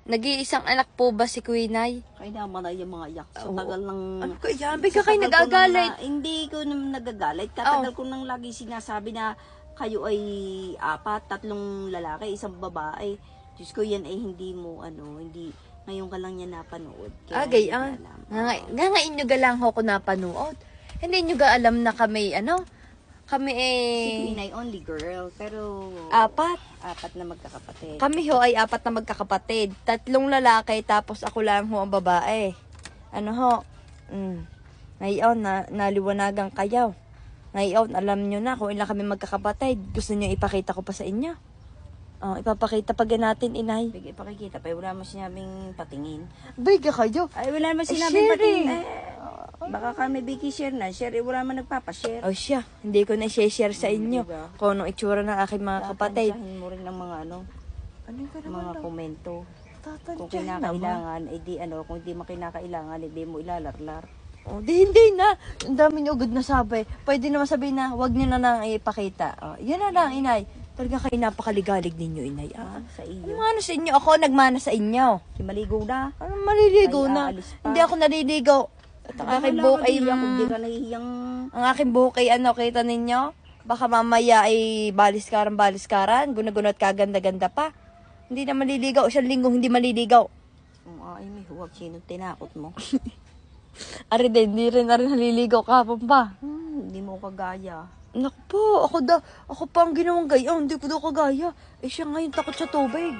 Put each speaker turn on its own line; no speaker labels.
Nag-iisang anak po ba si Quinay?
Kaya naman ay yung mga yak. Sa
Oo.
tagal ng...
Ano kaya? Ba't ka
sa
kayo
tagal ko
nagagalit?
hindi ko naman nagagalit. Katagal ko nang lagi sinasabi na kayo ay apat, 3 lalaki, 1 babae. Diyos ko, yan ay hindi mo, hindi, ngayon ka lang yan napanood.
Agay,
hindi ko alam.
ngayon nyo galang ho ko napanood. Hindi nyo ga alam na kami, kami
Si Queen ay only girl, pero...
apat.
4 na magkakapatid.
Kami ho ay 4 na magkakapatid. 3 lalaki, tapos ako lang ho ang babae. Ngayon, naliwanagan kayo. Ngayon, alam nyo na kung ilan kami magkakapatid. Gusto nyo ipakita ko pa sa inyo? Ipapakita pa natin, inay.
Bigay pakikita pa, wala mo sinabing patingin.
Biga kayo.
Ay, wala naman sinabing
share
patingin. Baka kami Vicky share na. Share, wala man nagpapashare.
O siya, hindi ko na share sa inyo.
Diba?
Kung anong itsura ng aking mga kapatid.
Tatansahin mo rin ng mga
Ka naman
mga
daw?
komento. Kung
Tatansyahin naman.
kinakailangan, kung hindi mo kinakailangan, hindi mo ilalarlar.
Hindi na. Ang dami niyo agad na sabi. Pwede naman sabihin na, wag niyo na lang ipakita. Yan na lang, inay. Talaga kayo napakaligalig ninyo, inay.
Sa iyo.
Ano sa inyo? Ako nagmana sa inyo.
Si maligo na.
Ano maliligo
Ay,
na?
aalis pa.
Hindi ako naliligaw. At ang aking buhok ay...
Hindi ka nahihiyang...
Ang aking buhok ay kita ninyo? Baka mamaya ay baliskaran. Guna-guna at kaganda-ganda pa. Hindi na maliligaw. 1 linggong hindi maliligaw.
Ay, may huwag. Sino tinakot mo?
Ari din, hindi rin naliligaw kapon pa.
Hindi mo kagaya.
Naku po, ako pa ang ginawang gaya. Hindi ko daw kagaya. Siya ngayon takot sa tubig.